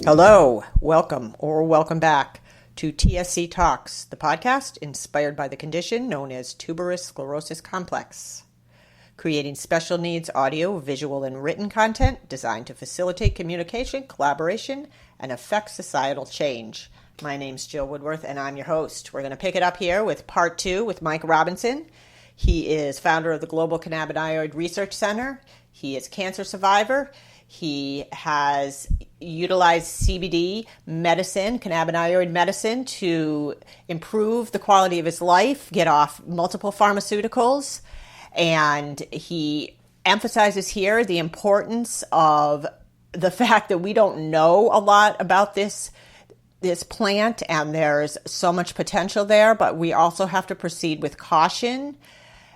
Hello, welcome back to TSC Talks, the podcast inspired by the condition known as tuberous sclerosis complex, creating special needs audio, visual, and written content designed to facilitate communication, collaboration, and affect societal change. My name's Jill Woodworth, and I'm your host. We're going to pick it up here with part 2 with Mike Robinson. He is founder of the Global Cannabinoid Research Center. He is a cancer survivor. He has utilized CBD medicine, cannabinoid medicine, to improve the quality of his life, get off multiple pharmaceuticals, and he emphasizes here the importance of the fact that we don't know a lot about this plant, and there's so much potential there, but we also have to proceed with caution.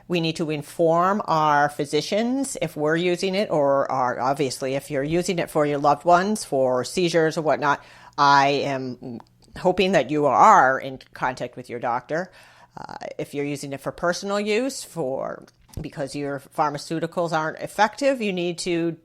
We need to inform our physicians if we're using it, or obviously if you're using it for your loved ones for seizures or whatnot. I am hoping that you are in contact with your doctor. If you're using it for personal use, because your pharmaceuticals aren't effective, you need to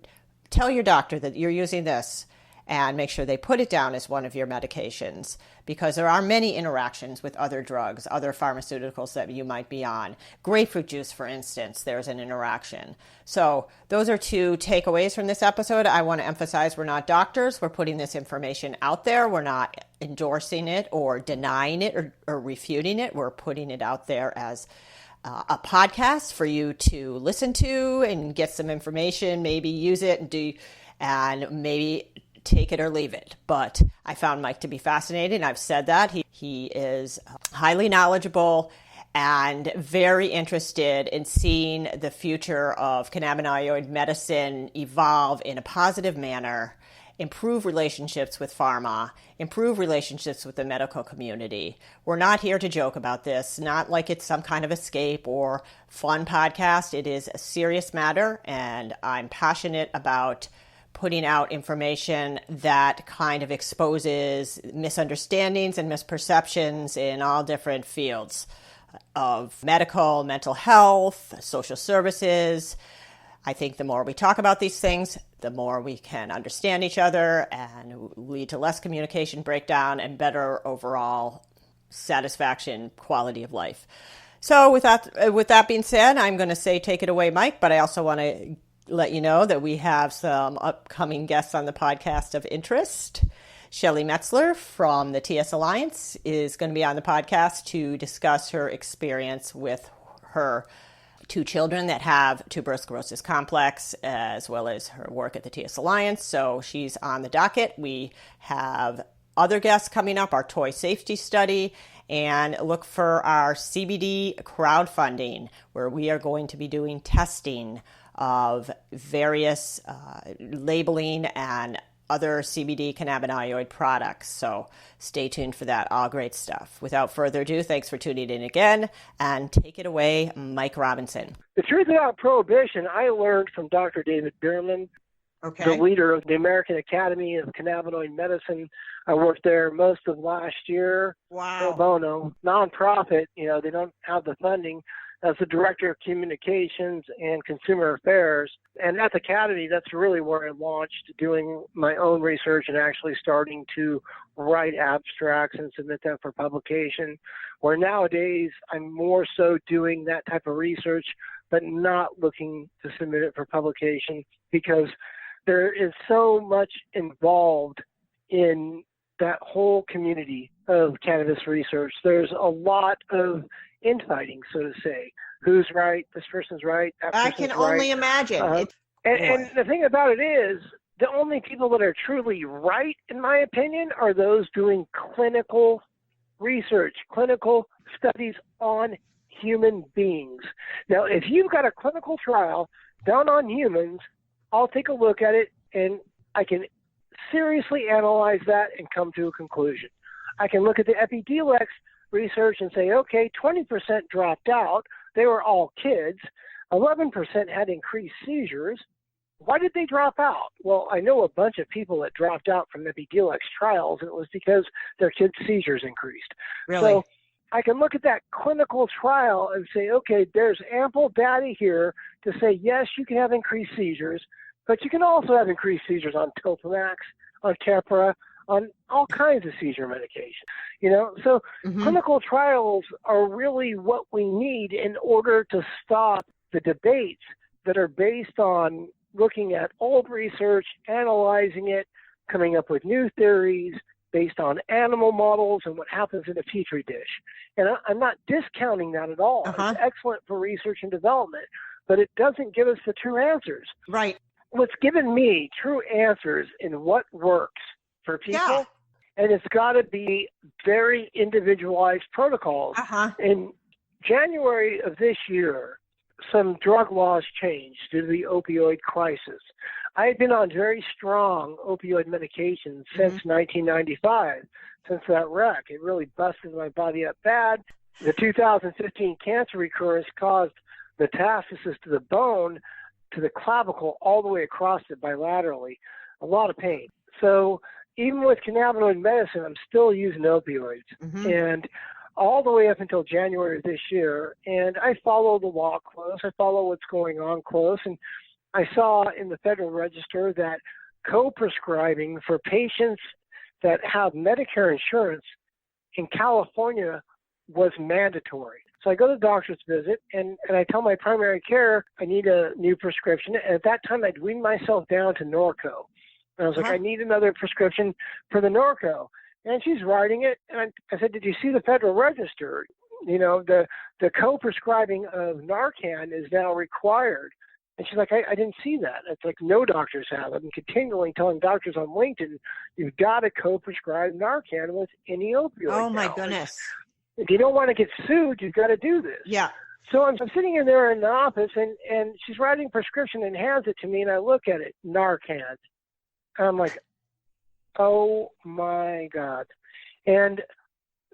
tell your doctor that you're using this and make sure they put it down as one of your medications, because there are many interactions with other drugs, other pharmaceuticals that you might be on. Grapefruit juice, for instance, there's an interaction. So those are 2 takeaways from this episode. I want to emphasize we're not doctors. We're putting this information out there. We're not endorsing it or denying it or refuting it. We're putting it out there as a podcast for you to listen to and get some information, maybe use it and maybe take it or leave it. But I found Mike to be fascinating. I've said that. He is highly knowledgeable and very interested in seeing the future of cannabinoid medicine evolve in a positive manner, improve relationships with pharma, improve relationships with the medical community. We're not here to joke about this, not like it's some kind of escape or fun podcast. It is a serious matter, and I'm passionate about putting out information that kind of exposes misunderstandings and misperceptions in all different fields of medical, mental health, social services. I think the more we talk about these things, the more we can understand each other and lead to less communication breakdown and better overall satisfaction, quality of life. So with that being said, I'm going to say take it away, Mike, but I also want to let you know that we have some upcoming guests on the podcast of interest. Shelley Metzler from the TS Alliance is going to be on the podcast to discuss her experience with her 2 children that have tuberous sclerosis complex, as well as her work at the TS Alliance. So she's on the docket. We have other guests coming up, our toy safety study, and look for our CBD crowdfunding, where we are going to be doing testing of various labeling and other CBD cannabinoid products. So stay tuned for that. All great stuff. Without further ado, thanks for tuning in again, and take it away, Mike Robinson. The truth about prohibition, I learned from Dr. David Bierman, the leader of the American Academy of Cannabinoid Medicine. I worked there most of last year. Wow. Pro bono, nonprofit. They don't have the funding. As the Director of Communications and Consumer Affairs. And at the Academy, that's really where I launched doing my own research and actually starting to write abstracts and submit them for publication, where nowadays I'm more so doing that type of research, but not looking to submit it for publication, because there is so much involved in that whole community of cannabis research. There's a lot of infighting, so to say. Who's right? This person's right. That person's I can only imagine. And the thing about it is, the only people that are truly right, in my opinion, are those doing clinical research, clinical studies on human beings. Now, if you've got a clinical trial done on humans, I'll take a look at it and I can seriously analyze that and come to a conclusion. I can look at the Epidiolex research and say, okay, 20% dropped out. They were all kids. 11% had increased seizures. Why did they drop out? Well, I know a bunch of people that dropped out from Epidiolex trials, and it was because their kids' seizures increased. Really? So I can look at that clinical trial and say, okay, there's ample data here to say, yes, you can have increased seizures, but you can also have increased seizures on Topamax, on Keppra, on all kinds of seizure medication. So clinical trials are really what we need in order to stop the debates that are based on looking at old research, analyzing it, coming up with new theories based on animal models and what happens in a petri dish. And I'm not discounting that at all. It's excellent for research and development, but it doesn't give us the true answers. Right. What's given me true answers in what works for people, and it's got to be very individualized protocols. In January of this year, some drug laws changed due to the opioid crisis. I had been on very strong opioid medications since 1995, since that wreck. It really busted my body up bad. The 2015 cancer recurrence caused metastasis to the bone, to the clavicle, all the way across it bilaterally. A lot of pain. So even with cannabinoid medicine, I'm still using opioids. And all the way up until January of this year. And I follow the law close. I follow what's going on close. And I saw in the Federal Register that co-prescribing for patients that have Medicare insurance in California was mandatory. So I go to the doctor's visit, and I tell my primary care I need a new prescription. And at that time, I'd weaned myself down to Norco. And I was like, I need another prescription for the Norco. And she's writing it, and I said, did you see the Federal Register? The co-prescribing of Narcan is now required. And she's like, I didn't see that. It's like no doctors have it. I'm continually telling doctors on LinkedIn, you've got to co-prescribe Narcan with any opioid. Oh, my goodness. If you don't want to get sued, you've got to do this. Yeah. So I'm sitting in there in the office, and she's writing a prescription and hands it to me, and I look at it, Narcan. And I'm like, oh, my God. And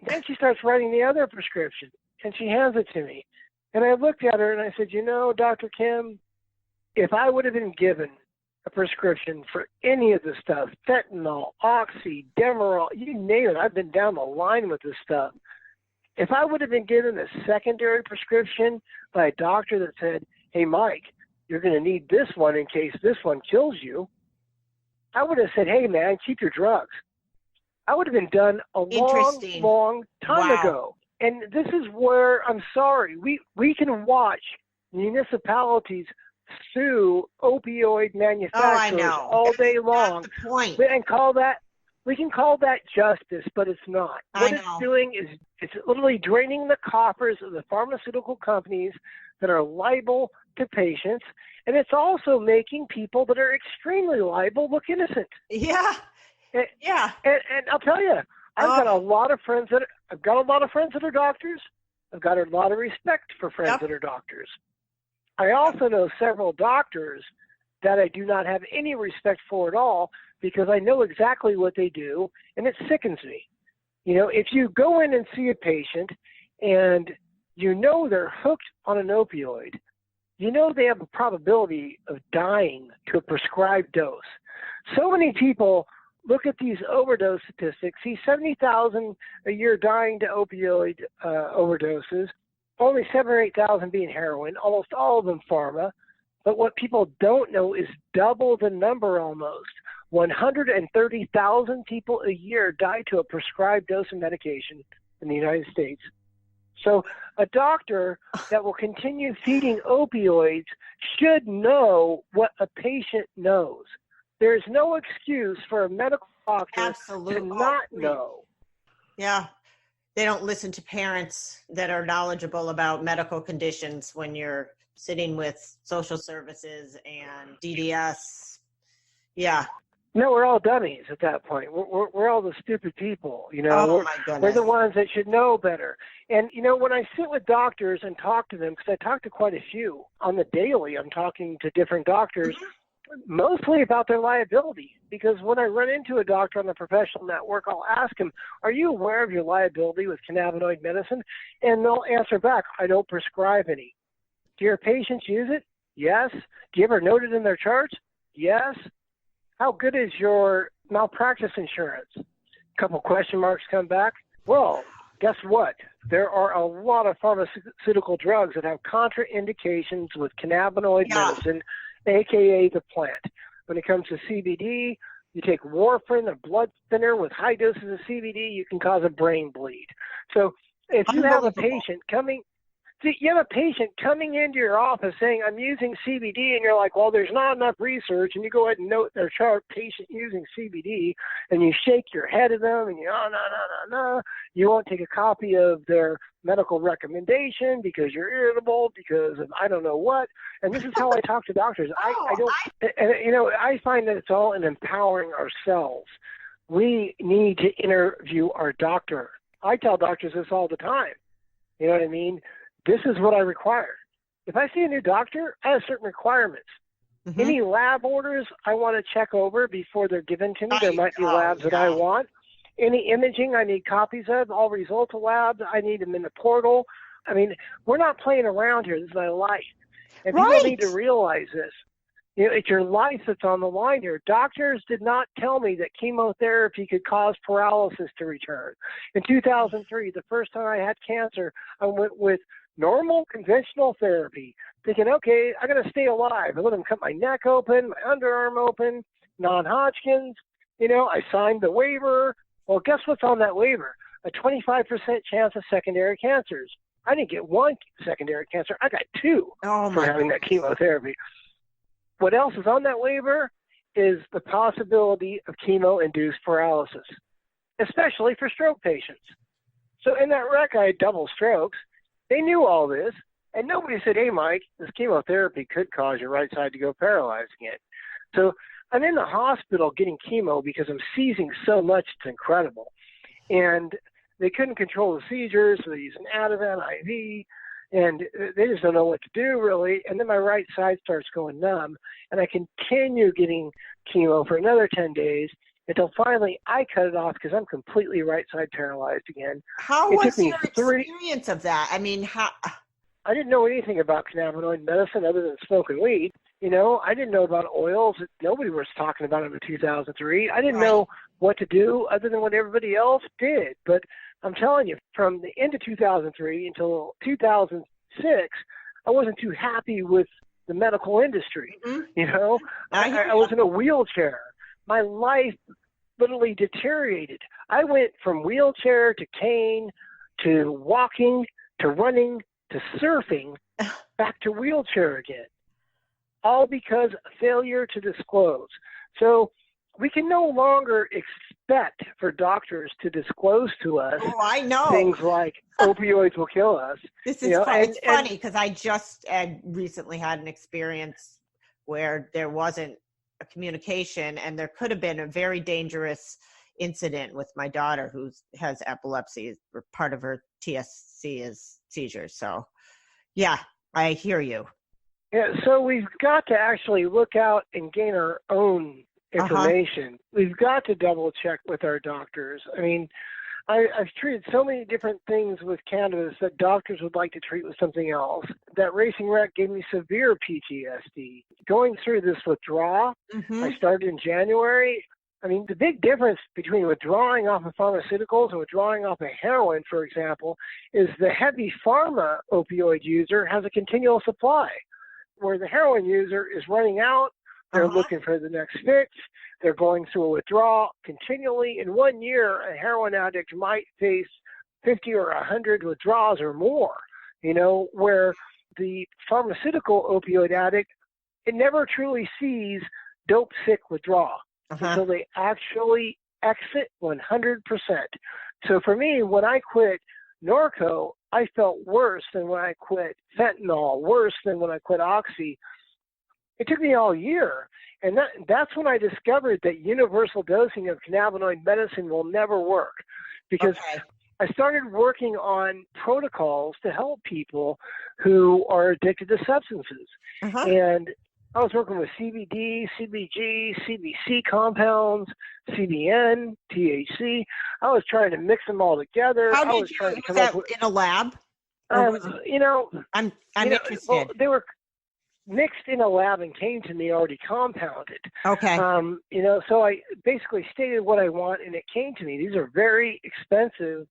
then she starts writing the other prescription, and she hands it to me. And I looked at her, and I said, Dr. Kim, if I would have been given a prescription for any of the stuff, fentanyl, oxy, Demerol, you name it, I've been down the line with this stuff. If I would have been given a secondary prescription by a doctor that said, hey, Mike, you're going to need this one in case this one kills you, I would have said, hey, man, keep your drugs. I would have been done a long time ago. And this is where, I'm sorry, we can watch municipalities sue opioid manufacturers all day long. That's the point. We can call that justice, but it's not. What it's doing is it's literally draining the coffers of the pharmaceutical companies that are liable to patients, and it's also making people that are extremely liable look innocent. Yeah. And I'll tell you, I've got a lot of friends that are doctors. I've got a lot of respect for friends that are doctors. I also know several doctors that I do not have any respect for at all because I know exactly what they do, and it sickens me. If you go in and see a patient and they're hooked on an opioid, they have a probability of dying to a prescribed dose. So many people look at these overdose statistics, see 70,000 a year dying to opioid overdoses, only 7,000 or 8,000 being heroin, almost all of them pharma. But what people don't know is double the number almost. 130,000 people a year die to a prescribed dose of medication in the United States. So a doctor that will continue feeding opioids should know what a patient knows. There is no excuse for a medical doctor to not know. Yeah. They don't listen to parents that are knowledgeable about medical conditions when you're sitting with social services and DDS. Yeah. No, we're all dummies at that point. We're all the stupid people, Oh, my goodness. We're the ones that should know better. And, when I sit with doctors and talk to them, because I talk to quite a few on the daily, I'm talking to different doctors, mostly about their liability. Because when I run into a doctor on the professional network, I'll ask them, are you aware of your liability with cannabinoid medicine? And they'll answer back, I don't prescribe any. Do your patients use it? Yes. Do you ever note it in their charts? Yes. How good is your malpractice insurance? A couple question marks come back. Well, guess what? There are a lot of pharmaceutical drugs that have contraindications with cannabinoid medicine, a.k.a. the plant. When it comes to CBD, You take warfarin, a blood thinner with high doses of CBD, you can cause a brain bleed. So if you have a patient coming, see, you have a patient coming into your office saying, I'm using CBD, and you're like, well, there's not enough research, and you go ahead and note their chart, patient using CBD, and you shake your head at them, and you, oh, no. You won't take a copy of their medical recommendation because you're irritable, because of I don't know what. And this is how I talk to doctors. I find that it's all in empowering ourselves. We need to interview our doctor. I tell doctors this all the time. You know what I mean? This is what I require. If I see a new doctor, I have certain requirements. Mm-hmm. Any lab orders I want to check over before they're given to me. There might be labs that I want. Any imaging I need copies of, all results of labs, I need them in the portal. I mean, we're not playing around here. This is my life. And people need to realize this. You know, it's your life that's on the line here. Doctors did not tell me that chemotherapy could cause paralysis to return. In 2003, the first time I had cancer, I went with normal conventional therapy, thinking, okay, I got to stay alive. I let them cut my neck open, my underarm open, non-Hodgkin's. You know, I signed the waiver. Well, guess what's on that waiver? A 25% chance of secondary cancers. I didn't get one secondary cancer. I got two for having that chemotherapy. What else is on that waiver is the possibility of chemo-induced paralysis, especially for stroke patients. So in that wreck, I had double strokes. They knew all this, and nobody said, hey, Mike, this chemotherapy could cause your right side to go paralyzed again. So I'm in the hospital getting chemo because I'm seizing so much, it's incredible. And they couldn't control the seizures, so they use an Ativan IV, and they just don't know what to do, really. And then my right side starts going numb, and I continue getting chemo for another 10 days until finally I cut it off because I'm completely right side paralyzed again. How was your experience of that? I mean, I didn't know anything about cannabinoid medicine other than smoking weed. You know, I didn't know about oils. Nobody was talking about them in 2003. I didn't know what to do other than what everybody else did. But I'm telling you, from the end of 2003 until 2006, I wasn't too happy with the medical industry. Mm-hmm. You know, I was in a wheelchair. My life literally deteriorated. I went from wheelchair to cane to walking to running to surfing back to wheelchair again. All because of failure to disclose. So we can no longer expect for doctors to disclose to us things like opioids will kill us. This is it's funny because I just recently had an experience where there wasn't a communication, and there could have been a very dangerous incident with my daughter who has epilepsy. Part of her TSC is seizures. So, yeah, I hear you. Yeah, so we've got to actually look out and gain our own information. We've got to double check with our doctors. I mean, I've treated so many different things with cannabis that doctors would like to treat with something else. That racing wreck gave me severe PTSD. Going through this withdrawal, I started in January. I mean, the big difference between withdrawing off of pharmaceuticals and withdrawing off of heroin, for example, is the heavy pharma opioid user has a continual supply, where the heroin user is running out. They're looking for the next fix. They're going through a withdrawal continually. In 1 year, a heroin addict might face 50 or 100 withdrawals or more, you know, where the pharmaceutical opioid addict, it never truly sees dope sick withdrawal until they actually exit 100%. So for me, when I quit Norco, I felt worse than when I quit fentanyl, worse than when I quit Oxy. It took me all year, and that's when I discovered that universal dosing of cannabinoid medicine will never work, because I started working on protocols to help people who are addicted to substances. And I was working with CBD, CBG, CBC compounds, CBN, THC. I was trying to mix them all together. How did you do that in a lab? You know, I'm interested. Well, they were mixed in a lab and came to me already compounded. You know, so I basically stated what I want, and it came to me. These are very expensive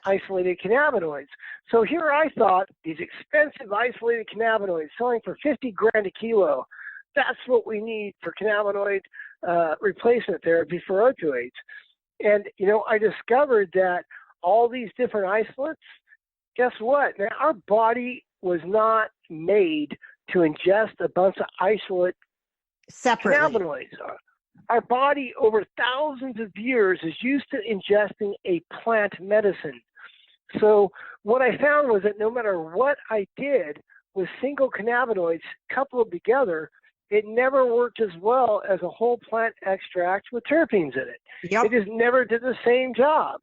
isolated cannabinoids. So here I thought these expensive isolated cannabinoids selling for $50 grand a kilo. That's what we need for cannabinoid replacement therapy for opioids. And, I discovered that all these different isolates, guess what? Now, our body was not made to ingest a bunch of isolate separately. Cannabinoids. Our body, over thousands of years, is used to ingesting a plant medicine. So what I found was that no matter what I did with single cannabinoids coupled together, it never worked as well as a whole plant extract with terpenes in it. Yep. It just never did the same job.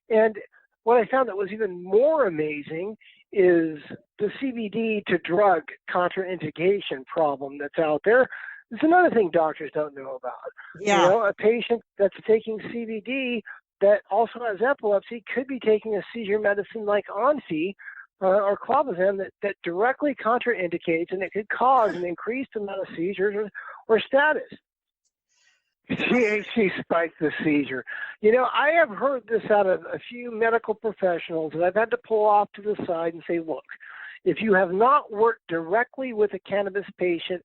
And what I found that was even more amazing is the CBD to drug contraindication problem that's out there. It's another thing doctors don't know about. Yeah. A patient that's taking CBD that also has epilepsy could be taking a seizure medicine like Onfi or clobazam that directly contraindicates, and it could cause an increased amount of seizures or status. THC spikes the seizure. I have heard this out of a few medical professionals, and I've had to pull off to the side and say, look, if you have not worked directly with a cannabis patient,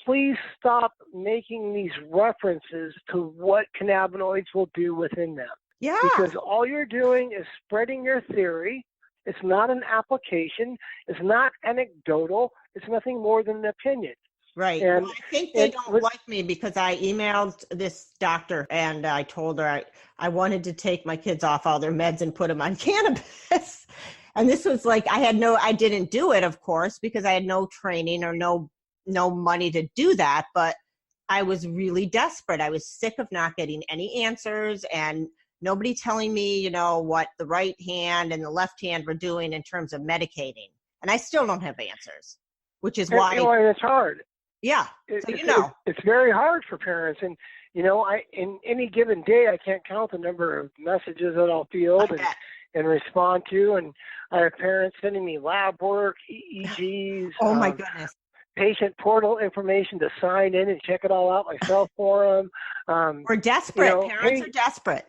please stop making these references to what cannabinoids will do within them. Yeah. Because all you're doing is spreading your theory. It's not an application. It's not anecdotal. It's nothing more than an opinion. Right. And, well, I think they don't like me because I emailed this doctor and I told her I wanted to take my kids off all their meds and put them on cannabis. And this was like, I didn't do it, of course, because I had no training or no money to do that. But I was really desperate. I was sick of not getting any answers and nobody telling me, what the right hand and the left hand were doing in terms of medicating. And I still don't have answers, which is why. It's hard. Yeah. It's very hard for parents. And, in any given day, I can't count the number of messages that I'll field and respond to. And I have parents sending me lab work, EEGs. Oh, my goodness. Patient portal information to sign in and check it all out myself for them. We're desperate. Parents are desperate.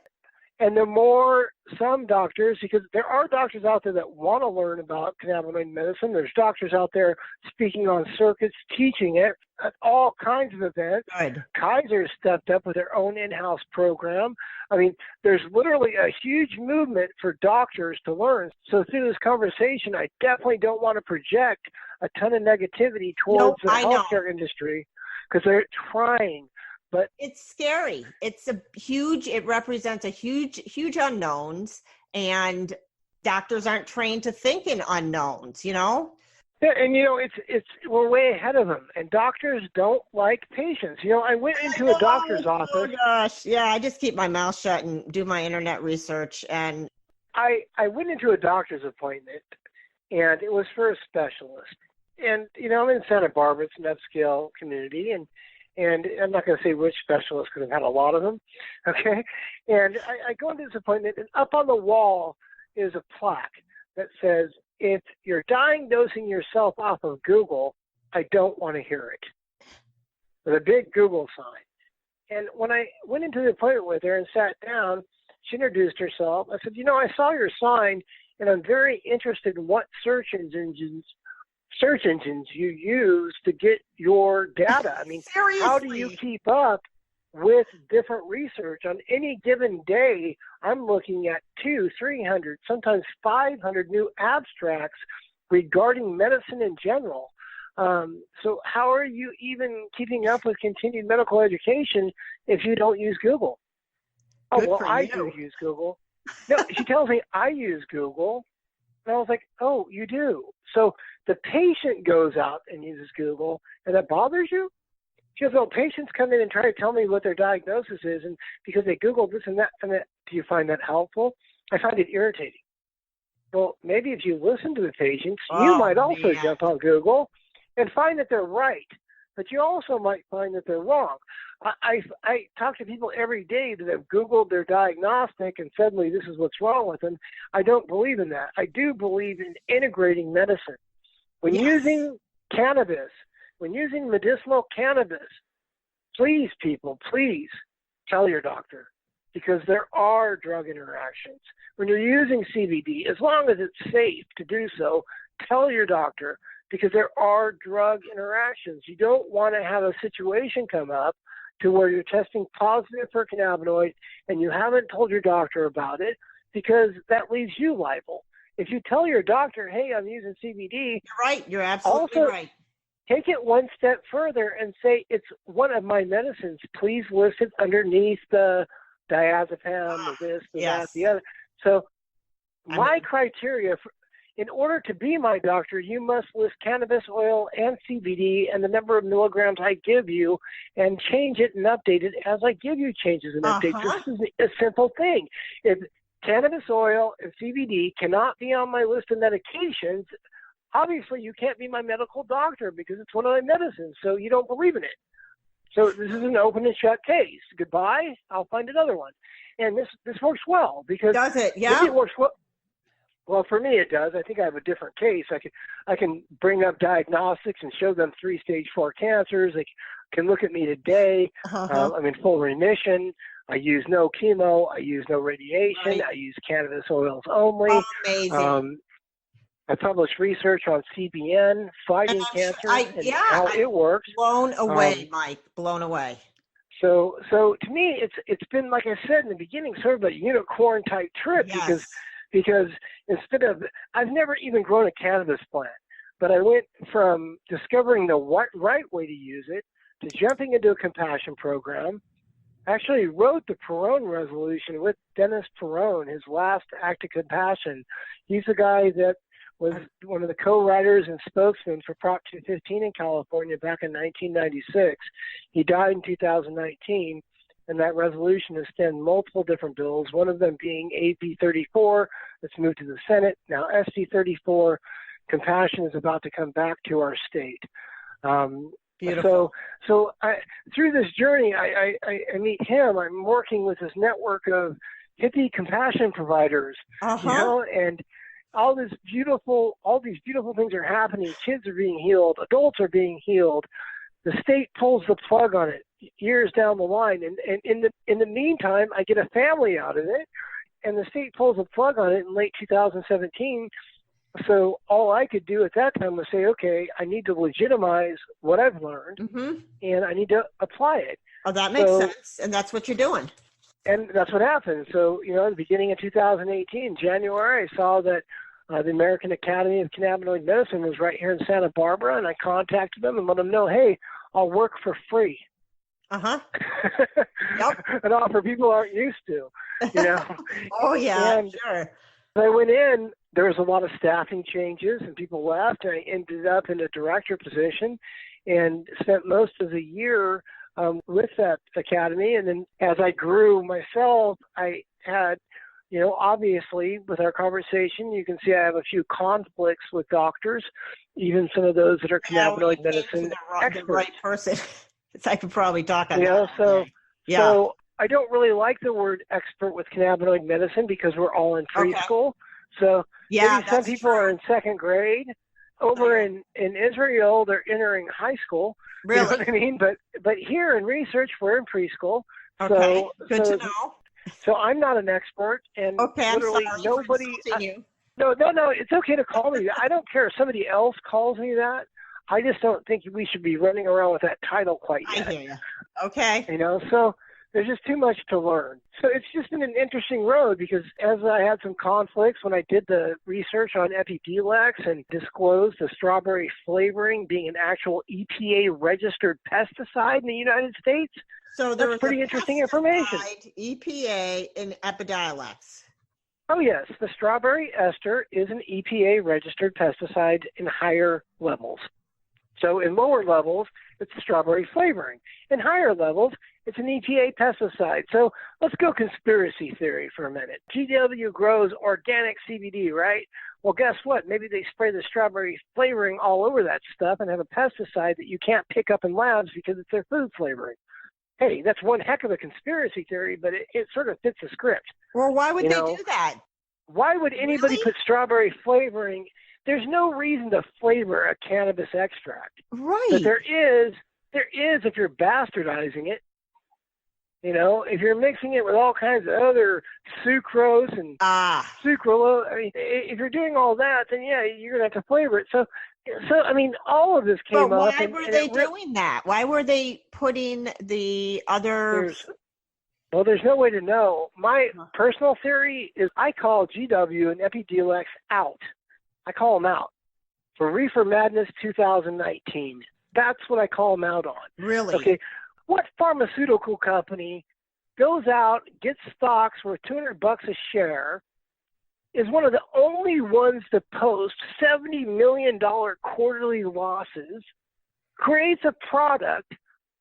And the more some doctors, because there are doctors out there that want to learn about cannabinoid medicine. There's doctors out there speaking on circuits, teaching it at all kinds of events. Good. Kaiser stepped up with their own in-house program. I mean, there's literally a huge movement for doctors to learn. So through this conversation, I definitely don't want to project a ton of negativity towards the healthcare industry because they're trying. But it's scary. It represents a huge unknowns, and doctors aren't trained to think in unknowns, Yeah, and we're way ahead of them, and doctors don't like patients. I went into a doctor's office. Oh gosh, yeah, I just keep my mouth shut and do my internet research. And I went into a doctor's appointment, and it was for a specialist. And I'm in Santa Barbara, it's an upscale community, and I'm not going to say which specialist because I've had a lot of them, okay? And I go into this appointment, and up on the wall is a plaque that says, if you're diagnosing yourself off of Google, I don't want to hear it. With a big Google sign. And when I went into the appointment with her and sat down, she introduced herself. I said, I saw your sign, and I'm very interested in what search engines you use to get your data. I mean, seriously? How do you keep up with different research? On any given day, I'm looking at 200, 300, sometimes 500 new abstracts regarding medicine in general. So how are you even keeping up with continued medical education if you don't use Google? I do use Google. No, she tells me I use Google. And I was like, oh, you do. So the patient goes out and uses Google, and that bothers you? She goes, well, patients come in and try to tell me what their diagnosis is, and because they Googled this and that, do you find that helpful? I find it irritating. Well, maybe if you listen to the patients, you might also jump on Google and find that they're right, but you also might find that they're wrong. I talk to people every day that have Googled their diagnostic and suddenly this is what's wrong with them. I don't believe in that. I do believe in integrating medicine. When using cannabis, when using medicinal cannabis, please, people, please tell your doctor, because there are drug interactions. When you're using CBD, as long as it's safe to do so, tell your doctor, because there are drug interactions. You don't want to have a situation come up to where you're testing positive for cannabinoid and you haven't told your doctor about it, because that leaves you liable. If you tell your doctor, hey, I'm using CBD, you're right. You're absolutely right. Take it one step further and say it's one of my medicines. Please list it underneath the diazepam, the this, the that, the other. So my criteria, in order to be my doctor, you must list cannabis oil and CBD and the number of milligrams I give you, and change it and update it as I give you changes and updates. This is a simple thing. If cannabis oil and CBD cannot be on my list of medications, obviously you can't be my medical doctor because it's one of my medicines, so you don't believe in it. So this is an open and shut case. Goodbye. I'll find another one. And this works well because does it? Yeah. It works well. Well, for me it does. I think I have a different case. I can bring up diagnostics and show them 3-stage 4 cancers. They can look at me today. I'm in full remission. I use no chemo. I use no radiation. Right. I use cannabis oils only. Amazing. I published research on CBN, fighting cancer, and how it works. Blown away, Mike. Blown away. So to me, it's been, like I said in the beginning, sort of a unicorn type trip because instead of, I've never even grown a cannabis plant, but I went from discovering the right way to use it to jumping into a compassion program. Actually wrote the Perone resolution with Dennis Perone, his last act of compassion. He's the guy that was one of the co-writers and spokesmen for Prop 215 in California back in 1996. He died in 2019, and that resolution has stemmed multiple different bills, one of them being AB 34 that's moved to the Senate. Now SB 34, compassion, is about to come back to our state. Beautiful. So through this journey, I meet him. I'm working with this network of hippie compassion providers, you know, and all these beautiful things are happening. Kids are being healed. Adults are being healed. The state pulls the plug on it years down the line, and in the meantime, I get a family out of it, and the state pulls the plug on it in late 2017. So all I could do at that time was say, okay, I need to legitimize what I've learned, and I need to apply it. Oh, that makes sense, and that's what you're doing. And that's what happened. So, you know, at the beginning of 2018, January, I saw that the American Academy of Cannabinoid Medicine was right here in Santa Barbara, and I contacted them and let them know, hey, I'll work for free. Yep. An offer people aren't used to, you know. And sure. I went in, there was a lot of staffing changes and people left, and I ended up in a director position and spent most of the year with that academy. And then as I grew myself, I had, you know, obviously with our conversation, you can see I have a few conflicts with doctors, even some of those that are cannabinoid medicine experts. The right person. I could probably talk on that. So I don't really like the word expert with cannabinoid medicine because we're all in preschool. So maybe some people are in second grade. Over in Israel, they're entering high school. Really? You know what I mean? But here in research, we're in preschool. Okay, good to know. So I'm not an expert, and literally nobody. No, it's okay to call me that. I don't care if somebody else calls me that. I just don't think we should be running around with that title quite yet. I hear you. Okay. You know, so there's just too much to learn. So it's just been an interesting road because as I had some conflicts when I did the research on Epidelex and disclosed the strawberry flavoring being an actual EPA-registered pesticide in the United States, so that's pretty interesting information. EPA in Epidelex. Oh, yes. The strawberry ester is an EPA-registered pesticide in higher levels. So in lower levels, it's strawberry flavoring. In higher levels, it's an EPA pesticide. So let's go conspiracy theory for a minute. GW grows organic CBD, right? Well, guess what? Maybe they spray the strawberry flavoring all over that stuff and have a pesticide that you can't pick up in labs because it's their food flavoring. Hey, that's one heck of a conspiracy theory, but it sort of fits the script. Well, why would they do that? Why would anybody put strawberry flavoring? There's no reason to flavor a cannabis extract. Right. But there is if you're bastardizing it. You know, if you're mixing it with all kinds of other sucrose and sucralose, I mean, if you're doing all that, then yeah, you're going to have to flavor it. So So, I mean, all of this came But up. why were they doing that? Why were they putting the other? There's no way to know. My personal theory is I call GW and Epidiolex out. I call them out for Reefer Madness 2019. That's what I call them out on. Really? Okay. What pharmaceutical company goes out, gets stocks worth $200 a share, is one of the only ones to post $70 million quarterly losses, creates a product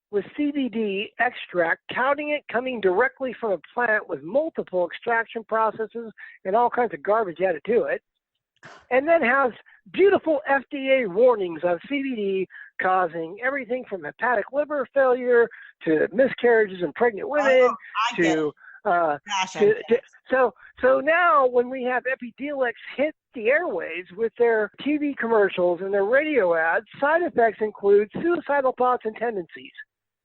with CBD extract, counting it coming directly from a plant with multiple extraction processes and all kinds of garbage added to it, and then has beautiful FDA warnings on CBD causing everything from hepatic liver failure to miscarriages in pregnant women So now when we have Epidiolex hit the airwaves with their TV commercials and their radio ads, side effects include suicidal thoughts and tendencies.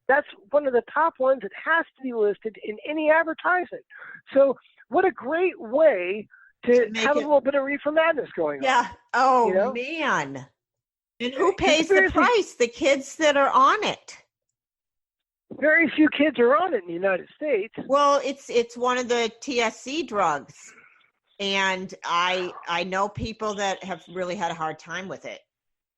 That's one of the top ones that has to be listed in any advertisement. So what a great way to have a little bit of reefer madness going on. Yeah. Oh, man. And who pays the price? The kids that are on it. Very few kids are on it in the United States. Well, it's one of the TSC drugs. And I know people that have really had a hard time with it.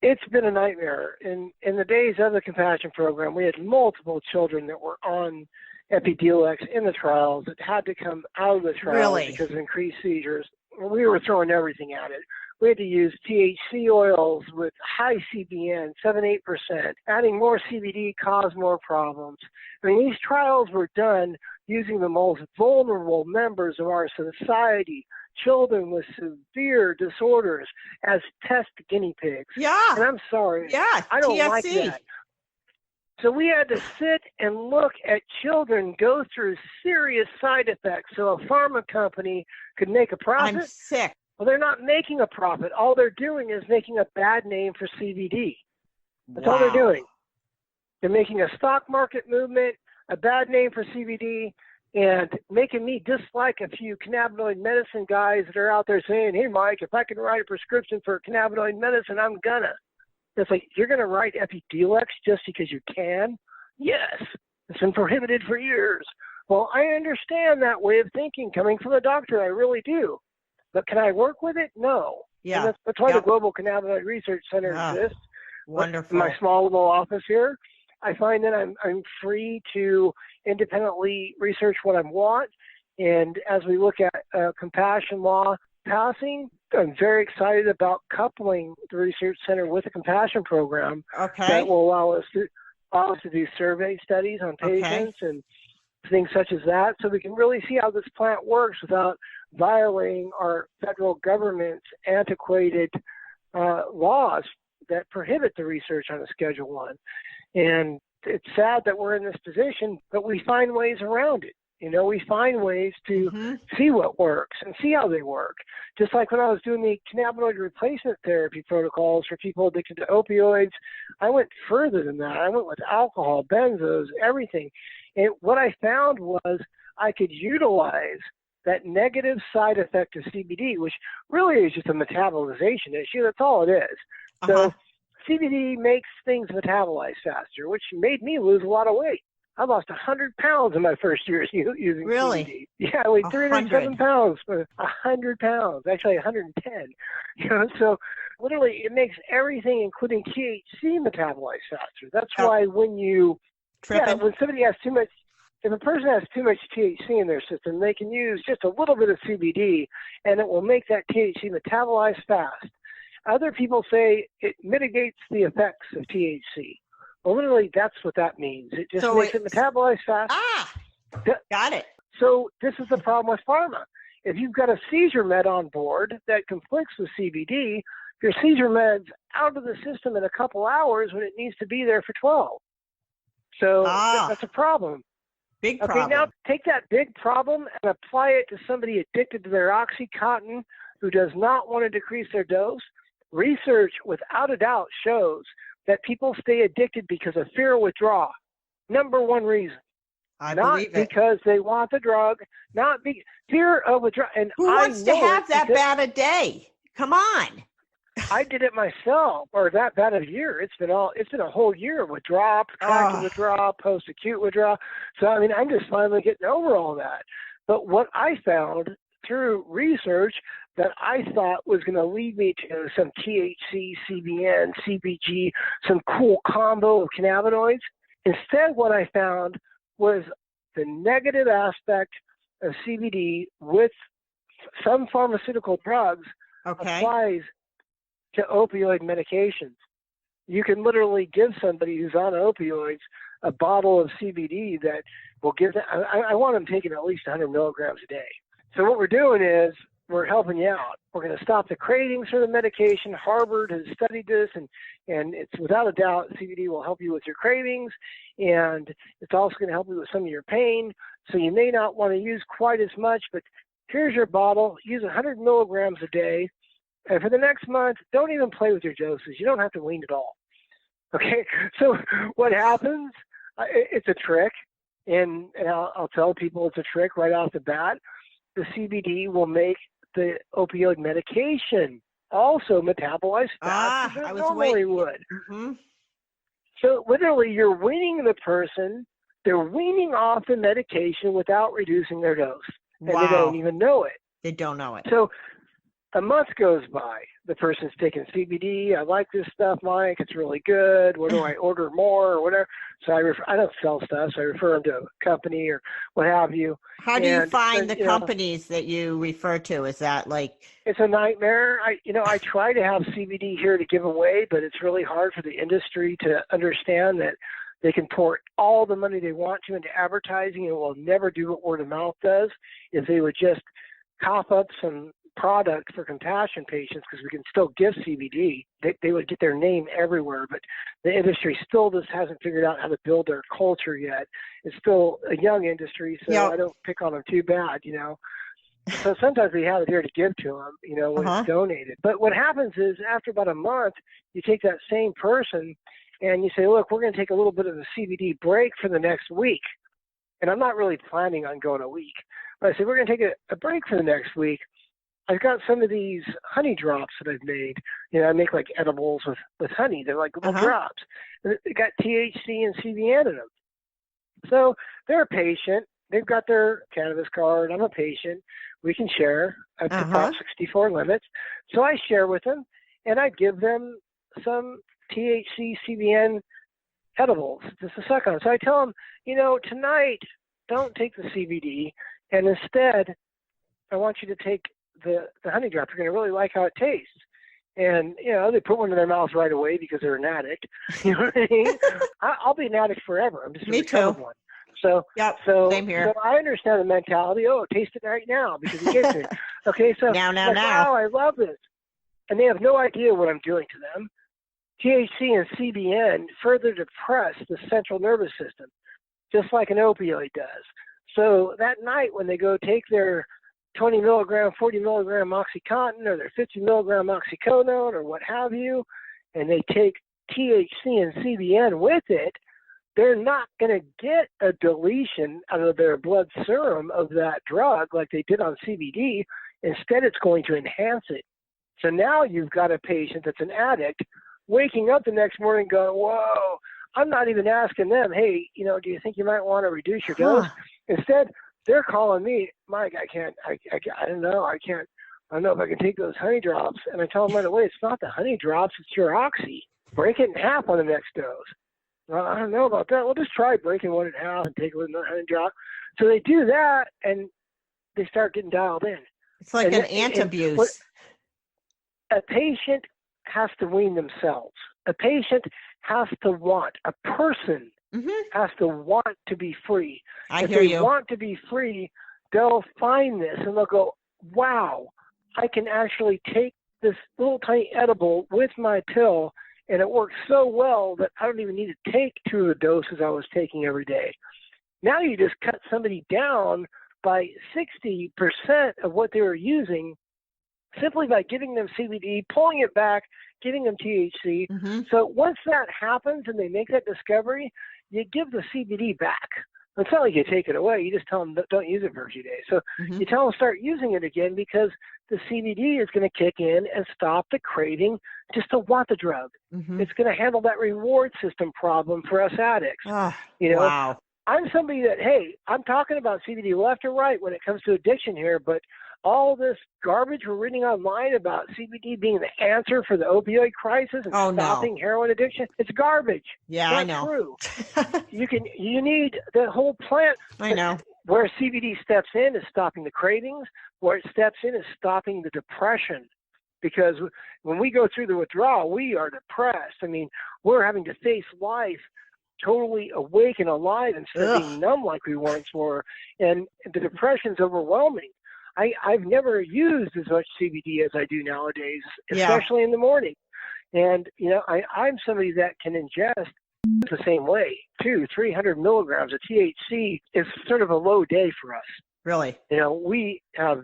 It's been a nightmare. In the days of the compassion program, we had multiple children that were on Epidiolex in the trials that had to come out of the trials because of increased seizures. We were throwing everything at it. We had to use THC oils with high CBN, 7-8%. Adding more CBD caused more problems. I mean, these trials were done using the most vulnerable members of our society, children with severe disorders, as test guinea pigs. Yeah. And I'm sorry. Yeah. I don't TSC. like that. So we had to sit and look at children go through serious side effects so a pharma company could make a profit. I'm sick. Well, they're not making a profit. All they're doing is making a bad name for CBD. That's all they're doing. They're making a stock market movement, a bad name for CBD, and making me dislike a few cannabinoid medicine guys that are out there saying, hey, Mike, if I can write a prescription for cannabinoid medicine, I'm gonna. It's like, you're going to write Epidiolex just because you can? Yes. It's been prohibited for years. Well, I understand that way of thinking coming from a doctor. I really do. But can I work with it? No. Yeah. That's why the Global Cannabinoid Research Center exists. Wonderful. In my small little office here, I find that I'm free to independently research what I want. And as we look at compassion law passing, I'm very excited about coupling the research center with a compassion program that will allow us to do survey studies on patients and things such as that, so we can really see how this plant works without violating our federal government's antiquated laws that prohibit the research on a Schedule 1. And it's sad that we're in this position, but we find ways around it. You know, we find ways to see what works and see how they work. Just like when I was doing the cannabinoid replacement therapy protocols for people addicted to opioids, I went further than that. I went with alcohol, benzos, everything. And what I found was I could utilize that negative side effect of CBD, which really is just a metabolization issue. That's all it is. So CBD makes things metabolize faster, which made me lose a lot of weight. I lost 100 pounds in my first year using CBD. Yeah, I weighed 307 pounds, 100 pounds, actually 110. You know, so literally it makes everything, including THC, metabolize faster. That's why when when somebody has too much, if a person has too much THC in their system, they can use just a little bit of CBD, and it will make that THC metabolize fast. Other people say it mitigates the effects of THC. Well, literally, that's what that means. It just makes it metabolize fast. Got it. So this is the problem with pharma. If you've got a seizure med on board that conflicts with CBD, your seizure med's out of the system in a couple hours when it needs to be there for 12. So that's a problem. Big problem. Okay, now take that big problem and apply it to somebody addicted to their OxyContin who does not want to decrease their dose. Research, without a doubt, shows that people stay addicted because of fear of withdrawal. Number one reason. Not because they want the drug, fear of withdrawal. And who wants to have that bad a day? Come on. I did it myself, or that about a year. It's been a whole year with drop, tracking withdrawal, post-acute withdrawal. So I mean, I'm just finally getting over all that. But what I found through research that I thought was going to lead me to some THC, CBN, CBG, some cool combo of cannabinoids. Instead, what I found was the negative aspect of CBD with some pharmaceutical drugs applies to opioid medications. You can literally give somebody who's on opioids a bottle of CBD that will give them, I want them taking at least 100 milligrams a day. So what we're doing is we're helping you out. We're going to stop the cravings for the medication. Harvard has studied this, and it's without a doubt CBD will help you with your cravings, and it's also going to help you with some of your pain. So you may not want to use quite as much, but here's your bottle. Use 100 milligrams a day. And for the next month, don't even play with your doses. You don't have to wean at all. Okay? So what happens, it's a trick, and I'll tell people it's a trick right off the bat. The CBD will make the opioid medication also metabolize faster than it normally would. Mm-hmm. So literally, you're weaning the person. They're weaning off the medication without reducing their dose. And they don't even know it. They don't know it. So a month goes by. The person's taking CBD. I like this stuff, Mike. It's really good. Where do I order more or whatever? So I don't sell stuff, so I refer them to a company or what have you. How do you find the companies that you refer to? Is that like... It's a nightmare. I try to have CBD here to give away, but it's really hard for the industry to understand that they can pour all the money they want to into advertising and will never do what word of mouth does. If they would just cough up some product for compassion patients, because we can still give CBD, they would get their name everywhere. But the industry still just hasn't figured out how to build their culture yet. It's still a young industry, so I don't pick on them too bad, So sometimes we have it here to give to them, when it's donated. But what happens is after about a month, you take that same person and you say, look, we're going to take a little bit of a CBD break for the next week. And I'm not really planning on going a week. But I said, we're going to take a break for the next week. I've got some of these honey drops that I've made. I make like edibles with honey. They're like little drops. And they got THC and CBN in them. So they're a patient. They've got their cannabis card. I'm a patient. We can share at the Prop 64 limits. So I share with them, and I give them some THC, CBN edibles just to suck on. So I tell them, tonight, don't take the CBD, and instead, I want you to take the honey drop. You're going to really like how it tastes. And, they put one in their mouth right away because they're an addict. You know what I mean? I'll be an addict forever. I'm just a recovered one. So, same here. So I understand the mentality. Oh, taste it right now because it gets me. Okay, so now. Wow, I love this. And they have no idea what I'm doing to them. THC and CBN further depress the central nervous system, just like an opioid does. So that night when they go take their 20 milligram, 40 milligram OxyContin or their 50 milligram oxycodone or what have you, and they take THC and CBN with it, they're not going to get a deletion out of their blood serum of that drug like they did on CBD. Instead, it's going to enhance it. So now you've got a patient that's an addict waking up the next morning going, whoa, I'm not even asking them, hey, do you think you might want to reduce your dose? Instead, they're calling me, Mike, I don't know. I don't know if I can take those honey drops. And I tell them right away, it's not the honey drops, it's your oxy. Break it in half on the next dose. Well, I don't know about that. We'll just try breaking one in half and take another honey drop. So they do that, and they start getting dialed in. It's like an anti-abuse. A patient has to wean themselves. A patient has to want. A person has to want to be free. If they want to be free, they'll find this and they'll go, wow, I can actually take this little tiny edible with my pill, and it works so well that I don't even need to take 2 of the doses I was taking every day. Now you just cut somebody down by 60% of what they were using simply by giving them CBD, pulling it back, giving them THC. So once that happens and they make that discovery, you give the CBD back. It's not like you take it away. You just tell them don't use it for a few days. So you tell them start using it again because the CBD is going to kick in and stop the craving just to want the drug. It's going to handle that reward system problem for us addicts. You know, Wow. I'm somebody that, hey, I'm talking about CBD left or right when it comes to addiction here, but all this garbage we're reading online about CBD being the answer for the opioid crisis and stopping heroin addiction, it's garbage. Yeah, Not I know. true. You need the whole plant. I know. Where CBD steps in is stopping the cravings. Where it steps in is stopping the depression. Because when we go through the withdrawal, we are depressed. I mean, we're having to face life totally awake and alive instead of being numb like we once were. And the depression's overwhelming. I've never used as much CBD as I do nowadays, especially in the morning. And, you know, I'm somebody that can ingest the same way, 200-300 milligrams of THC is sort of a low day for us. Really? You know, we have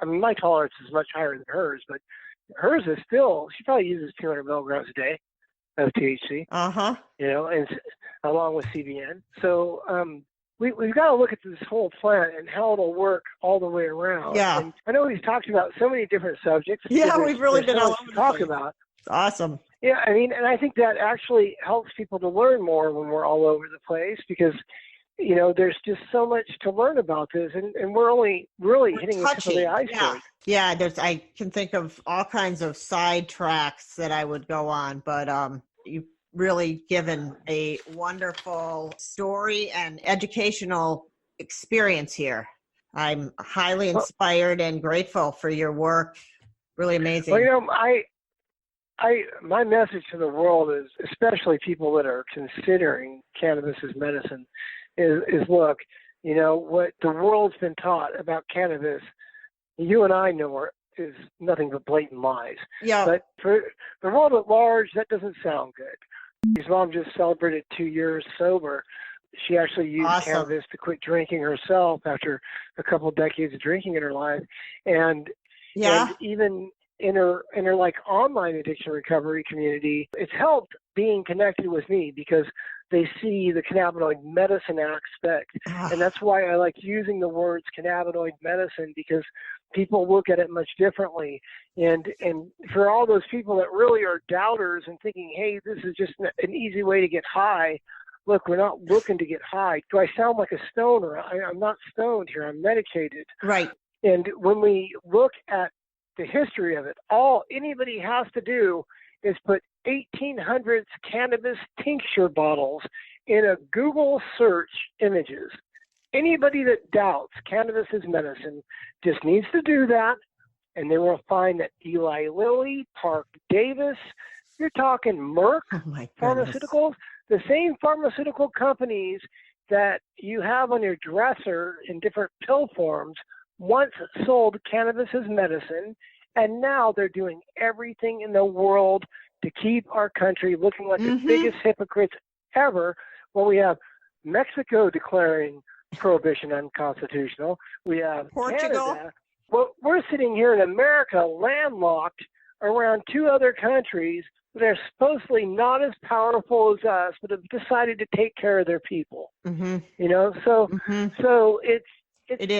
my tolerance is much higher than hers, but hers is still, she probably uses 200 milligrams a day of THC. You know, and along with CBN. So, we've got to look at this whole plant and how it'll work all the way around. Yeah. And I know we've talked about so many different subjects. Yeah, we've really been all over to talk about. Awesome. Yeah, I mean, and I think that actually helps people to learn more when we're all over the place because, you know, there's just so much to learn about this, and we're only really hitting the tip of the iceberg. Yeah, I can think of all kinds of side tracks that I would go on, but you've really given a wonderful story and educational experience here. I'm highly inspired and grateful for your work. Really amazing. Well, you know, my message to the world is, especially people that are considering cannabis as medicine, is look, you know, what the world's been taught about cannabis, you and I know is nothing but blatant lies. Yeah. But for the world at large, that doesn't sound good. His mom just celebrated 2 years sober. She actually used cannabis to quit drinking herself after a couple of decades of drinking in her life. And even in her like online addiction recovery community, it's helped being connected with me because they see the cannabinoid medicine aspect. And that's why I like using the words cannabinoid medicine, because people look at it much differently. And for all those people that really are doubters and thinking, hey, this is just an easy way to get high. Look, we're not looking to get high. Do I sound like a stoner? I'm not stoned here. I'm medicated. Right. And when we look at the history of it, all anybody has to do is put 1800s cannabis tincture bottles in a Google search images. Anybody that doubts cannabis is medicine just needs to do that, and they will find that Eli Lilly, Park Davis, you're talking Merck, pharmaceuticals, the same pharmaceutical companies that you have on your dresser in different pill forms once sold cannabis as medicine, and now they're doing everything in the world to keep our country looking like the biggest hypocrites ever, when we have Mexico declaring prohibition unconstitutional. We have Portugal. Canada. Well, we're sitting here in America landlocked around two other countries that are supposedly not as powerful as us, but have decided to take care of their people. You know, so it's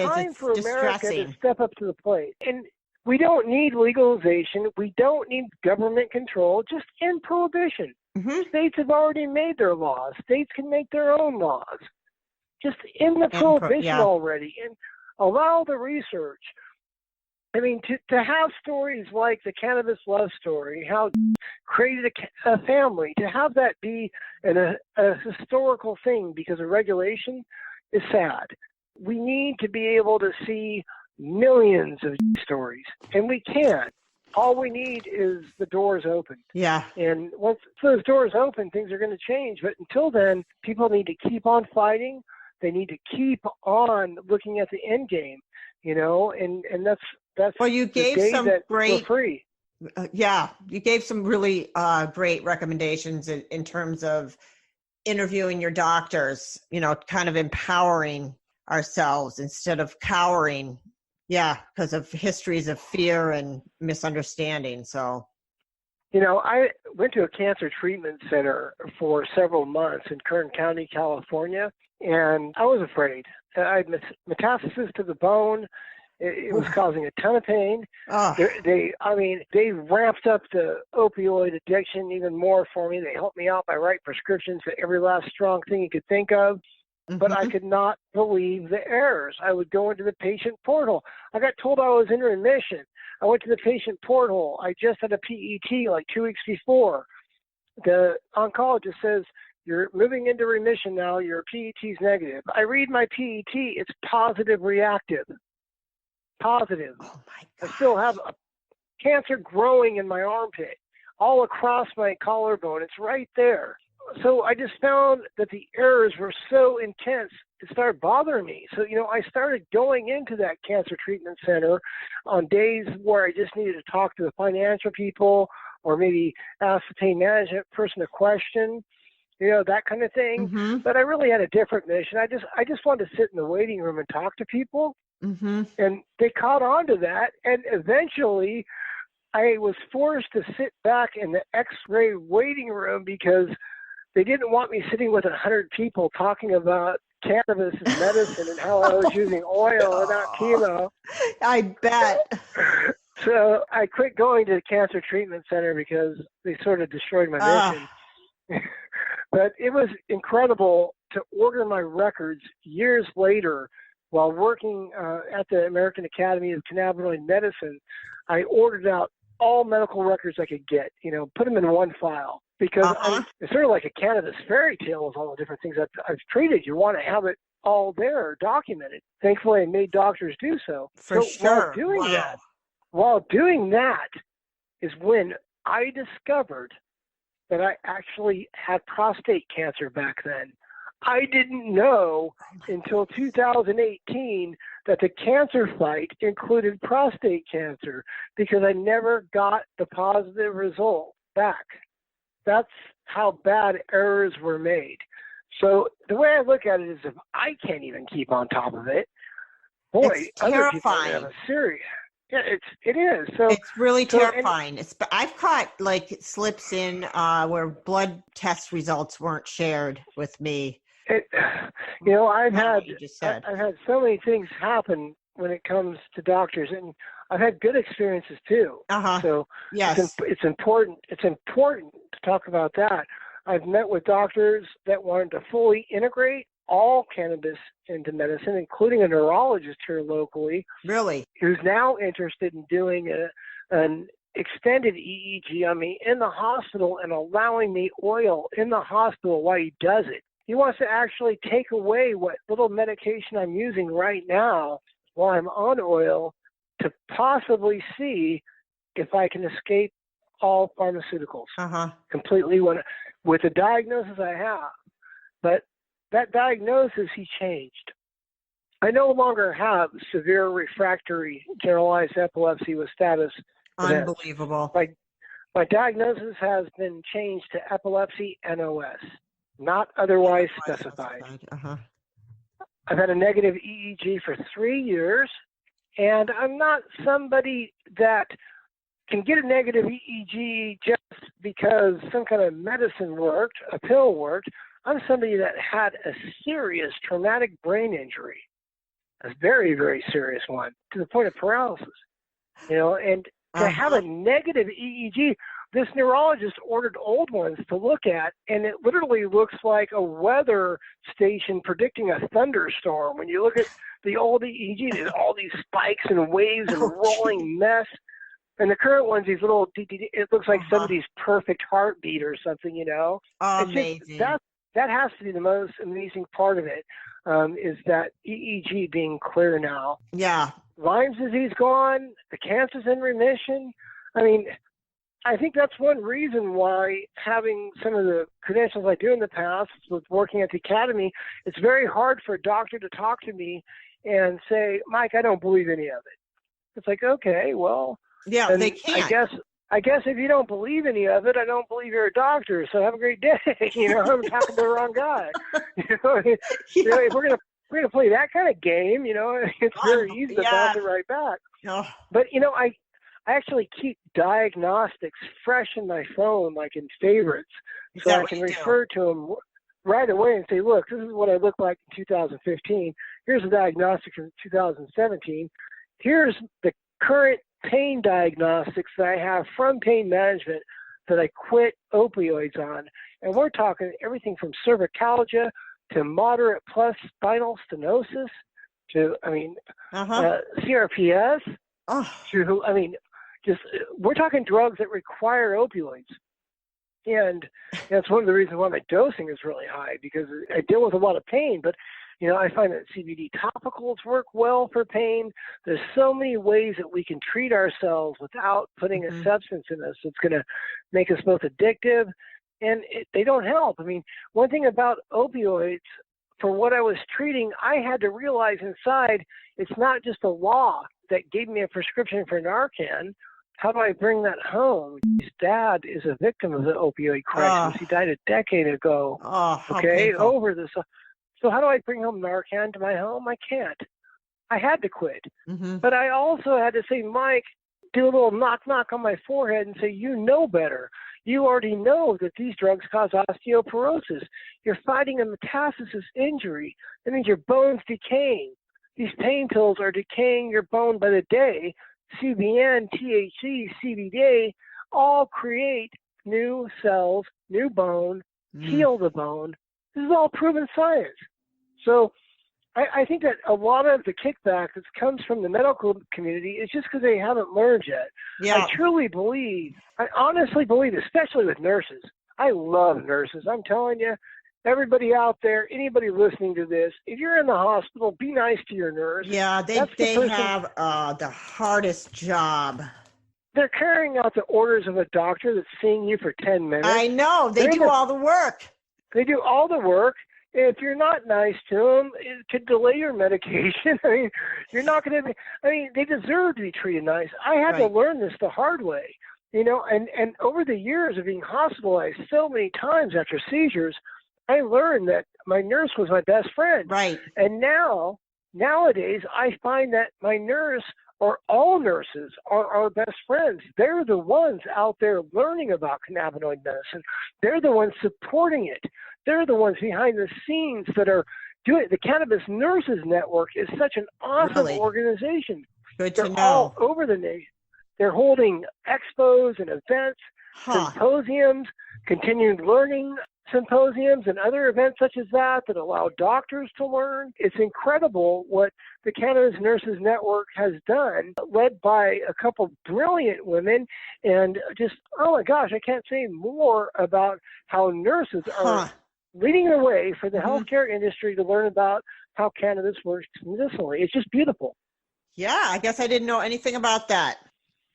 time for America to step up to the plate. And we don't need legalization. We don't need government control. Just end prohibition. States have already made their laws. States can make their own laws. Just end the prohibition already and allow the research. I mean, to have stories like the cannabis love story, how created a family, to have that be a historical thing because of regulation is sad. We need to be able to see millions of stories, and we can. All we need is the doors open. Yeah. And once those doors open, things are going to change. But until then, people need to keep on fighting. They need to keep on looking at the end game, you know, and that's well, you gave some great free. You gave some really great recommendations in terms of interviewing your doctors, you know, kind of empowering ourselves instead of cowering. Yeah, because of histories of fear and misunderstanding. So, you know, I went to a cancer treatment center for several months in Kern County, California, and I was afraid. I had metastasis to the bone. It was causing a ton of pain. Oh. They ramped up the opioid addiction even more for me. They helped me out by writing prescriptions for every last strong thing you could think of. But I could not believe the errors. I would go into the patient portal. I got told I was in remission. I went to the patient portal. I just had a PET like 2 weeks before. The oncologist says, you're moving into remission now. Your PET's negative. I read my PET. It's positive reactive. Positive. Oh my God. I still have a cancer growing in my armpit, all across my collarbone. It's right there. So I just found that the errors were so intense, it started bothering me. So, I started going into that cancer treatment center on days where I just needed to talk to the financial people or maybe ask the pain management person a question, that kind of thing. But I really had a different mission. I just wanted to sit in the waiting room and talk to people. And they caught on to that. And eventually I was forced to sit back in the X-ray waiting room because they didn't want me sitting with 100 people talking about cannabis as medicine and how I was using oil and not chemo. I bet. So I quit going to the cancer treatment center because they sort of destroyed my mission. But it was incredible to order my records years later while working at the American Academy of Cannabinoid Medicine. I ordered out all medical records I could get, put them in one file. Because it's sort of like a cannabis fairy tale of all the different things I've treated. You want to have it all there documented. Thankfully, I made doctors do so. For sure. While doing that is when I discovered that I actually had prostate cancer back then. I didn't know until 2018 that the cancer fight included prostate cancer because I never got the positive result back. That's how bad errors were made. So the way I look at it is if I can't even keep on top of it, boy, it's other people terrifying. have a serious. Yeah, it is. So it's really terrifying. I've caught slips in where blood test results weren't shared with me. I've had so many things happen when it comes to doctors, and I've had good experiences too. So yes, it's important. It's important to talk about that. I've met with doctors that wanted to fully integrate all cannabis into medicine, including a neurologist here locally. Really? Who's now interested in doing an extended EEG on me in the hospital and allowing me oil in the hospital while he does it. He wants to actually take away what little medication I'm using right now while I'm on oil to possibly see if I can escape all pharmaceuticals completely with the diagnosis I have. But that diagnosis he changed. I no longer have severe refractory generalized epilepsy with status. Unbelievable. My diagnosis has been changed to epilepsy NOS, not otherwise specified. I've had a negative EEG for 3 years, and I'm not somebody that can get a negative EEG just because some kind of medicine worked, a pill worked. I'm somebody that had a serious traumatic brain injury, a very, very serious one, to the point of paralysis. And to have a negative EEG, this neurologist ordered old ones to look at, and it literally looks like a weather station predicting a thunderstorm. When you look at the old EEG, there's all these spikes and waves and rolling mess. And the current ones, these little, it looks like somebody's perfect heartbeat or something, Amazing. That has to be the most amazing part of it, is that EEG being clear now. Yeah. Lyme's disease gone, the cancer's in remission. I mean, I think that's one reason why having some of the credentials I do in the past with working at the academy, it's very hard for a doctor to talk to me and say, Mike, I don't believe any of it. It's like, okay, well, yeah, they can't. I guess if you don't believe any of it, I don't believe you're a doctor. So have a great day. I'm talking to the wrong guy. If we're gonna play that kind of game, it's very easy to bounce it right back. But I actually keep diagnostics fresh in my phone, like in favorites, so I can refer to them. right away and say, look, this is what I look like in 2015. Here's the diagnostic in 2017. Here's the current pain diagnostics that I have from pain management that I quit opioids on. And we're talking everything from cervicalgia to moderate plus spinal stenosis to, CRPS to, just we're talking drugs that require opioids. And that's one of the reasons why my dosing is really high, because I deal with a lot of pain. But, I find that CBD topicals work well for pain. There's so many ways that we can treat ourselves without putting a substance in us that's going to make us both addictive, and they don't help. One thing about opioids, for what I was treating, I had to realize inside it's not just a law that gave me a prescription for Narcan. How do I bring that home? His dad is a victim of the opioid crisis. He died a decade ago. Over this. So how do I bring home Narcan to my home? I can't. I had to quit. But I also had to say, Mike, do a little knock on my forehead and say, you know better. You already know that these drugs cause osteoporosis. You're fighting a metastasis injury. That means your bone's decaying. These pain pills are decaying your bone by the day. CBN, THC, CBD all create new cells, new bone, heal the bone. This is all proven science. So I think that a lot of the kickback that comes from the medical community is just because they haven't learned yet. Yeah. I honestly believe, especially with nurses. I love nurses. I'm telling you, everybody out there, anybody listening to this, if you're in the hospital, be nice to your nurse. Yeah, they have the hardest job. They're carrying out the orders of a doctor that's seeing you for 10 minutes. I know. They do all the work. They do all the work. If you're not nice to them, it could delay your medication. You're not going to be, they deserve to be treated nice. I had to learn this the hard way, and over the years of being hospitalized so many times after seizures, I learned that my nurse was my best friend. Right. And nowadays, I find that my nurse, or all nurses, are our best friends. They're the ones out there learning about cannabinoid medicine. They're the ones supporting it. They're the ones behind the scenes that are doing it. The Cannabis Nurses Network is such an awesome organization. Good to know. They're all over the nation. They're holding expos and events, symposiums, continuing learning symposiums, and other events such as that allow doctors to learn. It's incredible what the Cannabis Nurses Network has done, led by a couple brilliant women. And just, oh my gosh, I can't say more about how nurses are leading the way for the healthcare industry to learn about how cannabis works medicinally. It's just beautiful. Yeah, I guess I didn't know anything about that.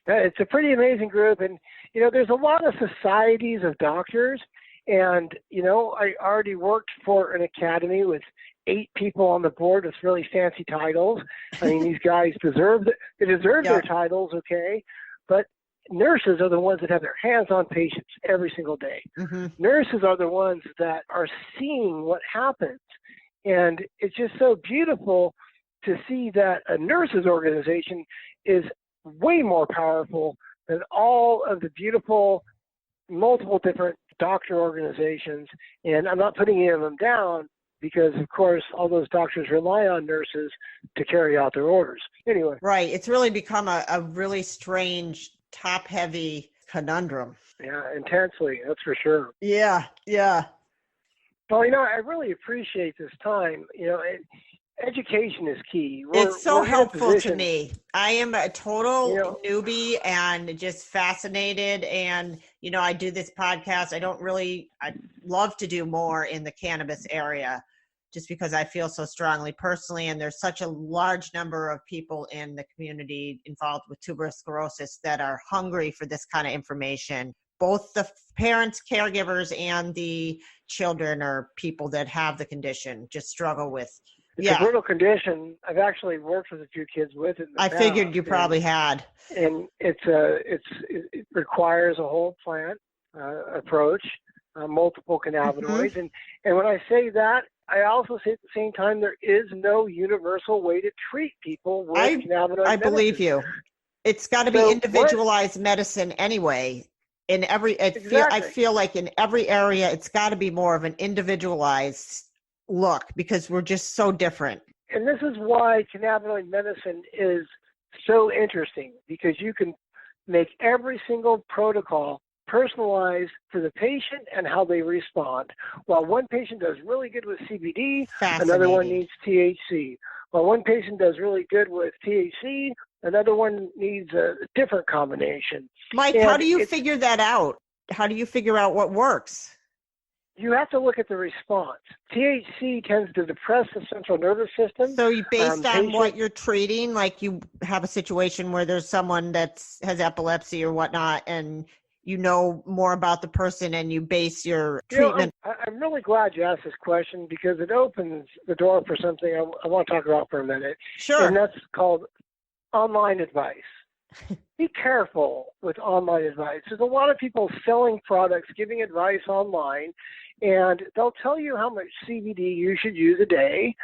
It's a pretty amazing group. And, there's a lot of societies of doctors. And, I already worked for an academy with 8 people on the board with really fancy titles. These guys deserve their titles, okay? But nurses are the ones that have their hands on patients every single day. Nurses are the ones that are seeing what happens. And it's just so beautiful to see that a nurses organization is way more powerful than all of the beautiful, multiple different doctor organizations. And I'm not putting any of them down, because, of course, all those doctors rely on nurses to carry out their orders. Anyway. Right. It's really become a really strange, top-heavy conundrum. Yeah, intensely. That's for sure. Yeah. Well, I really appreciate this time. Education is key. It's so helpful to me. I am a total newbie and just fascinated. And, I do this podcast. I'd love to do more in the cannabis area, just because I feel so strongly personally. And there's such a large number of people in the community involved with tuberous sclerosis that are hungry for this kind of information. Both the parents, caregivers, and the children or people that have the condition just struggle with. It's a brutal condition. I've actually worked with a few kids with it. I figured you probably had. And it requires a whole plant approach, multiple cannabinoids. And when I say that, I also say at the same time, there is no universal way to treat people with cannabinoid medicine. I believe you. It's got to be individualized medicine anyway. in every, I feel like in every area, it's got to be more of an individualized look because we're just so different. And this is why cannabinoid medicine is so interesting, because you can make every single protocol personalized for the patient and how they respond. While one patient does really good with CBD, another one needs THC. While one patient does really good with THC, another one needs a different combination. Mike, how do you figure that out? How do you figure out what works? You have to look at the response. THC tends to depress the central nervous system. So you based on what you're treating, like you have a situation where there's someone that has epilepsy or whatnot, and you know more about the person and you base your treatment. I'm really glad you asked this question because it opens the door for something I want to talk about for a minute. Sure. And that's called online advice. Be careful with online advice. There's a lot of people selling products, giving advice online, and they'll tell you how much CBD you should use a day.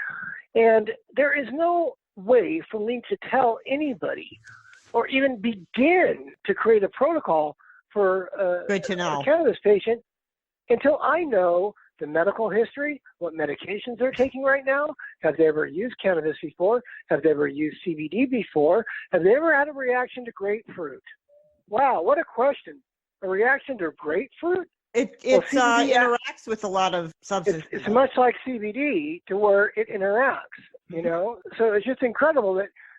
And there is no way for me to tell anybody or even begin to create a protocol for a cannabis patient until I know the medical history, what medications they're taking right now. Have they ever used cannabis before? Have they ever used CBD before? Have they ever had a reaction to grapefruit? Wow, what a question. A reaction to grapefruit? It interacts with a lot of substances. It's much like CBD to where it interacts, you know? So it's just incredible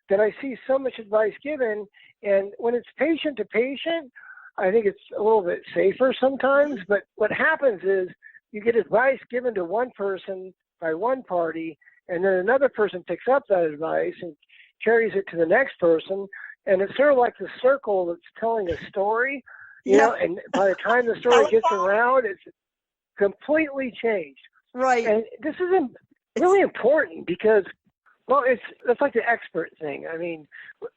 that I see so much advice given. And when it's patient to patient, I think it's a little bit safer sometimes. But what happens is you get advice given to one person by one party, and then another person picks up that advice and carries it to the next person. And it's sort of like the circle that's telling a story, you know, and by the time the story gets around, it's completely changed. Right. And this is really important because, well, that's like the expert thing. I mean,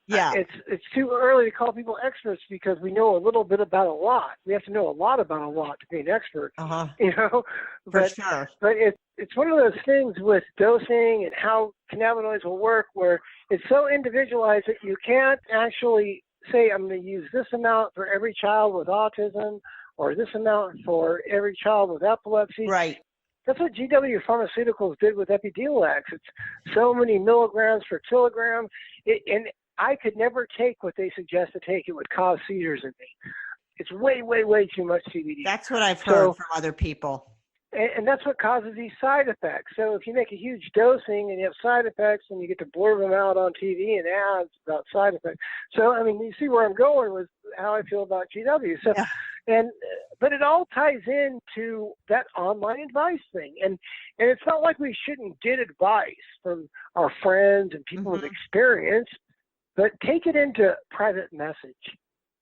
it's too early to call people experts because we know a little bit about a lot. We have to know a lot about a lot to be an expert. You know, for sure. But it's one of those things with dosing and how cannabinoids will work where it's so individualized that you can't actually say I'm going to use this amount for every child with autism or this amount for every child with epilepsy. Right. That's what GW Pharmaceuticals did with Epidiolex. It's so many milligrams per kilogram. And I could never take what they suggest to take. It would cause seizures in me. It's way, way, way too much CBD. That's what I've heard from other people. And that's what causes these side effects. So if you make a huge dosing and you have side effects and you get to blur them out on TV and ads about side effects. So, I mean, you see where I'm going with how I feel about GW. So, but it all ties into that online advice thing. And it's not like we shouldn't get advice from our friends and people with experience, but take it into private message.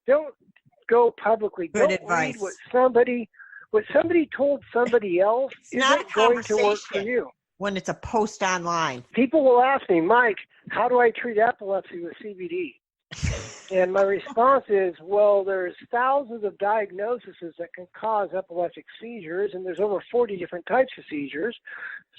Don't go publicly. Don't read what somebody told somebody else isn't going to work for you. When it's a post online. People will ask me, Mike, how do I treat epilepsy with CBD? And my response is, well, there's thousands of diagnoses that can cause epileptic seizures, and there's over 40 different types of seizures.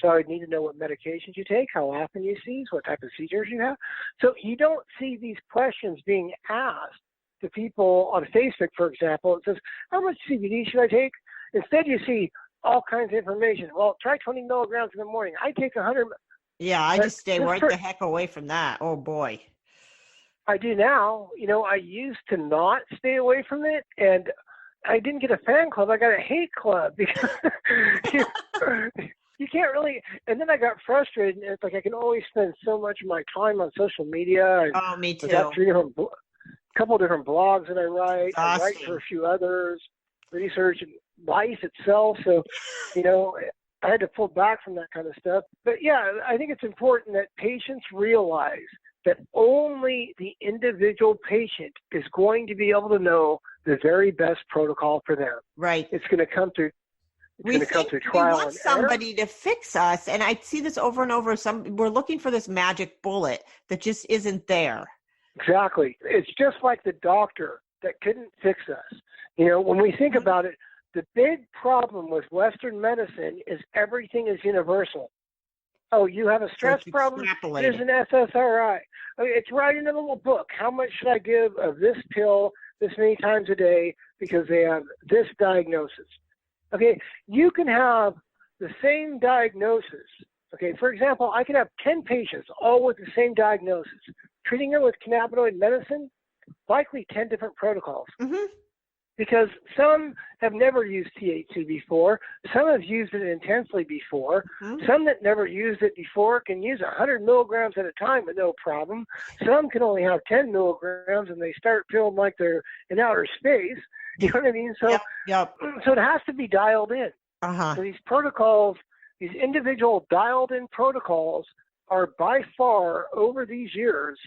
So I'd need to know what medications you take, how often you seize, what type of seizures you have. So you don't see these questions being asked to people on Facebook, for example. It says, how much CBD should I take? Instead, you see all kinds of information. Well, try 20 milligrams in the morning. I take 100. Yeah, I just stay right the heck away from that. Oh, boy. I do now. You know, I used to not stay away from it, and I didn't get a fan club. I got a hate club because you can't really. And then I got frustrated, and it's like I can only spend so much of my time on social media. Oh, me too. I got couple different blogs that I write. I write for a few others, research and life itself. So, you know, I had to pull back from that kind of stuff. But yeah, I think it's important that patients realize that only the individual patient is going to be able to know the very best protocol for them. Right. It's going to come through. We want somebody to fix us, and I see this over and over. We're looking for this magic bullet that just isn't there. Exactly. It's just like the doctor that couldn't fix us. You know, when we think about it, the big problem with Western medicine is everything is universal. Oh, you have a stress problem? Here's an SSRI. It's right in the little book. How much should I give of this pill this many times a day because they have this diagnosis? Okay, you can have the same diagnosis. Okay, for example, I can have 10 patients all with the same diagnosis. Treating them with cannabinoid medicine, likely 10 different protocols. Mm-hmm. Because some have never used THC before, some have used it intensely before, some that never used it before can use 100 milligrams at a time with no problem. Some can only have 10 milligrams and they start feeling like they're in outer space. You know what I mean? So, so it has to be dialed in. So these protocols, these individual dialed in protocols are by far over these years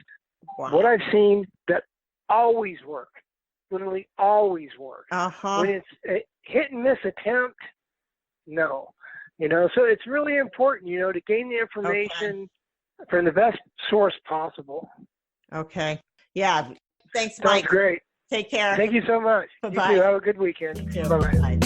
what I've seen that always work. Literally always work. When it's a hit and miss attempt, no. You know, so it's really important, you know, to gain the information from the best source possible. Okay. Yeah. Thanks, Mike. Sounds great. Take care. Thank you so much. Bye-bye. You too. Have a good weekend. You too. Bye-bye. Bye.